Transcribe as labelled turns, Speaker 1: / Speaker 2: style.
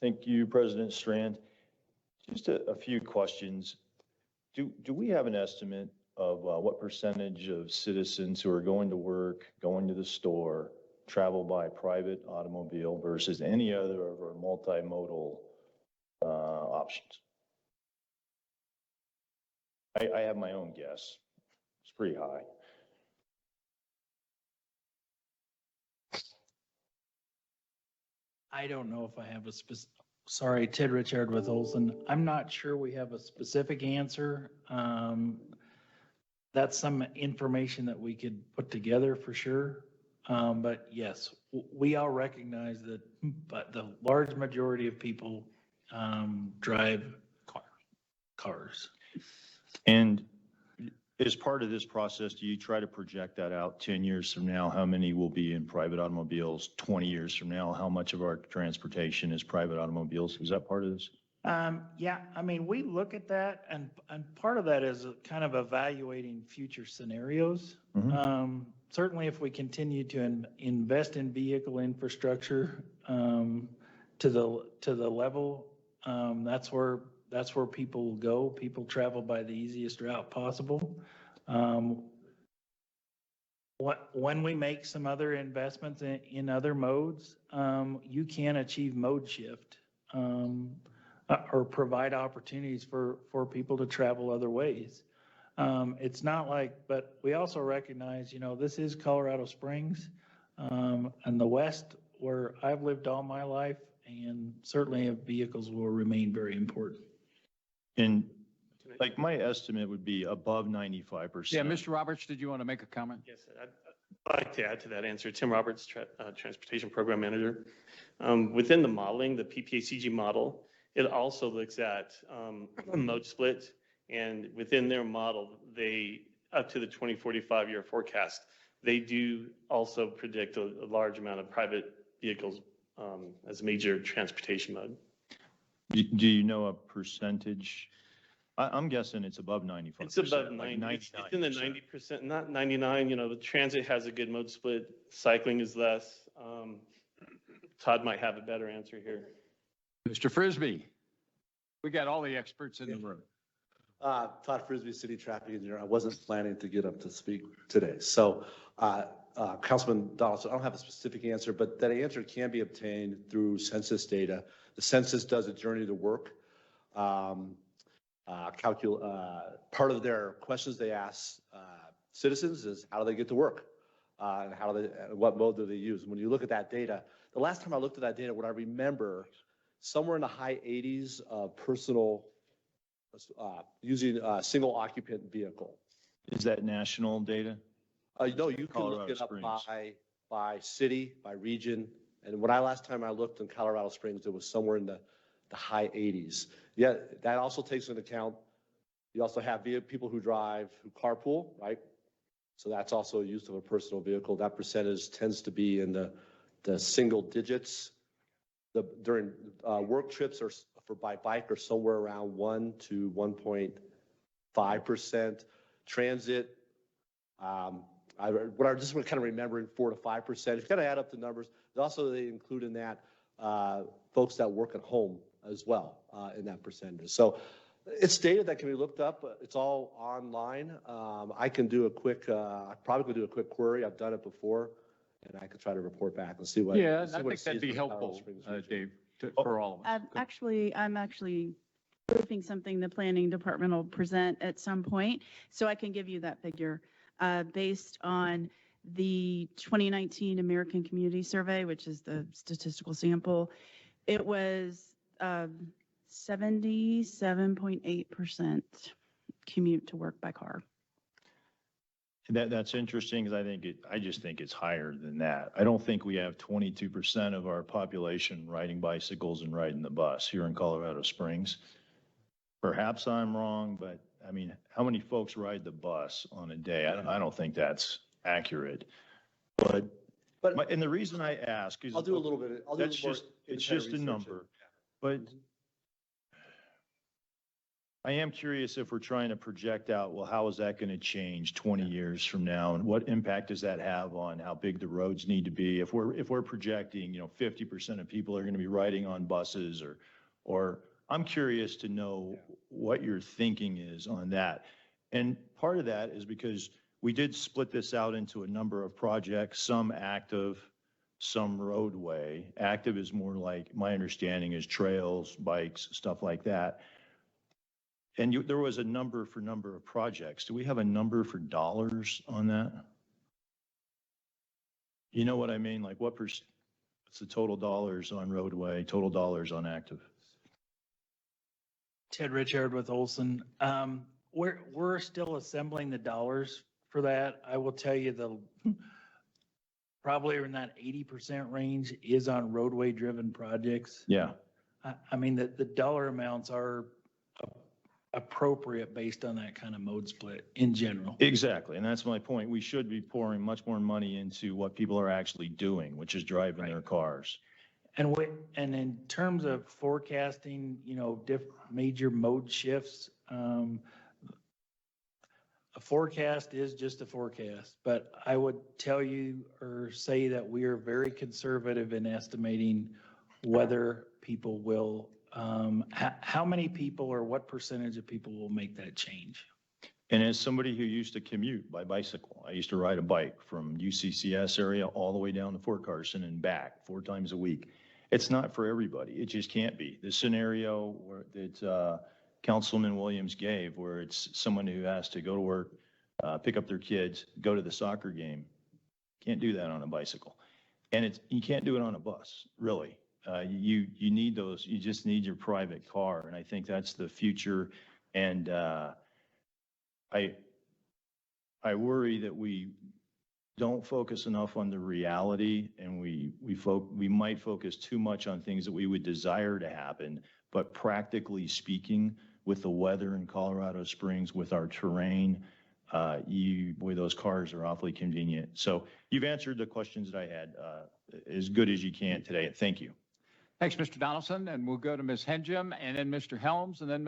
Speaker 1: Thank you, President Strand. Just a few questions. Do we have an estimate of what percentage of citizens who are going to work, going to the store, travel by private automobile versus any other of our multimodal options? I have my own guess. It's pretty high.
Speaker 2: I don't know if I have a specific, sorry, Ted Richard with Olson. I'm not sure we have a specific answer. That's some information that we could put together for sure. But yes, we all recognize that, but the large majority of people drive cars.
Speaker 1: And as part of this process, do you try to project that out 10 years from now? How many will be in private automobiles? 20 years from now, how much of our transportation is private automobiles? Is that part of this?
Speaker 2: Yeah, I mean, we look at that and part of that is kind of evaluating future scenarios. Certainly if we continue to invest in vehicle infrastructure to the level, that's where people will go. People travel by the easiest route possible. When we make some other investments in other modes, you can achieve mode shift or provide opportunities for people to travel other ways. It's not like, but we also recognize, this is Colorado Springs and the West where I've lived all my life, and certainly vehicles will remain very important.
Speaker 1: And like my estimate would be above 95%.
Speaker 3: Yeah, Mr. Roberts, did you want to make a comment?
Speaker 4: Yes, I'd like to add to that answer. Tim Roberts, Transportation Program Manager. Within the modeling, the PPACG model, it also looks at mode split, and within their model, they, up to the 2045 year forecast, they do also predict a large amount of private vehicles as a major transportation mode.
Speaker 1: Do you know a percentage? I'm guessing it's above 95%.
Speaker 4: It's above 90.
Speaker 1: Like
Speaker 4: it's in the 90%, not 99. The transit has a good mode split. Cycling is less. Todd might have a better answer here.
Speaker 3: Mr. Frisbee, we got all the experts in the room.
Speaker 5: Todd Frisbee, City Traffic Engineer. I wasn't planning to get up to speak today. So, Councilman Donelson, I don't have a specific answer, but that answer can be obtained through census data. The census does a journey to work. Part of their questions they ask citizens is how do they get to work, and what mode do they use? And when you look at that data, the last time I looked at that data, what I remember, somewhere in the high 80s of personal using a single occupant vehicle.
Speaker 1: Is that national data?
Speaker 5: No, you can look it up by city, by region. And last time I looked in Colorado Springs, it was somewhere in the high 80s. Yeah, that also takes into account, you also have people who carpool, right? So that's also use of a personal vehicle. That percentage tends to be in the single digits. During work trips or by bike are somewhere around 1 to 1.5%. Transit, what I just kind of remembering 4 to 5%. If you kind of add up the numbers, also they include in that folks that work at home as well in that percentage. So it's data that can be looked up. It's all online. I can do I probably could do a quick query. I've done it before, and I could try to report back and see what.
Speaker 3: Yeah, I think that'd be helpful, Dave, for all of us.
Speaker 6: I'm actually proofing something the planning department will present at some point, so I can give you that figure based on the 2019 American Community Survey, which is the statistical sample. It was 77.8% commute to work by car.
Speaker 1: That's interesting because I just think it's higher than that. I don't think we have 22% of our population riding bicycles and riding the bus here in Colorado Springs. Perhaps I'm wrong, but I mean, how many folks ride the bus on a day? I don't think that's accurate. And the reason I ask is
Speaker 5: I'll do a little bit.
Speaker 1: It's just a number, but I am curious if we're trying to project out, well, how is that going to change 20 years from now? And what impact does that have on how big the roads need to be? If we're projecting, 50% of people are going to be riding on buses or I'm curious to know what your thinking is on that. And part of that is because we did split this out into a number of projects, some active, some roadway. Active is more like, my understanding is trails, bikes, stuff like that. And there was a number of projects. Do we have a number for dollars on that? You know what I mean? Like what's the total dollars on roadway, total dollars on active?
Speaker 2: Ted Richard with Olson. We're still assembling the dollars for that. I will tell you probably in that 80% range is on roadway driven projects.
Speaker 1: Yeah.
Speaker 2: I mean, the dollar amounts are appropriate based on that kind of mode split in general.
Speaker 1: Exactly. And that's my point. We should be pouring much more money into what people are actually doing, which is driving their cars.
Speaker 2: And in terms of forecasting, major mode shifts, a forecast is just a forecast, but I would tell you or say that we are very conservative in estimating whether people will, how many people or what percentage of people will make that change.
Speaker 1: And as somebody who used to commute by bicycle, I used to ride a bike from UCCS area all the way down to Fort Carson and back 4 times a week. It's not for everybody. It just can't be. The scenario that Councilman Williams gave, where it's someone who has to go to work, pick up their kids, go to the soccer game, can't do that on a bicycle. And you can't do it on a bus, really. You need those, you just need your private car. And I think that's the future. And I worry that we don't focus enough on the reality, and we might focus too much on things that we would desire to happen. But practically speaking, with the weather in Colorado Springs, with our terrain, those cars are awfully convenient. So you've answered the questions that I had as good as you can today. Thank you.
Speaker 3: Thanks, Mr. Donelson. And we'll go to Ms. Henjum and then Mr. Helms and then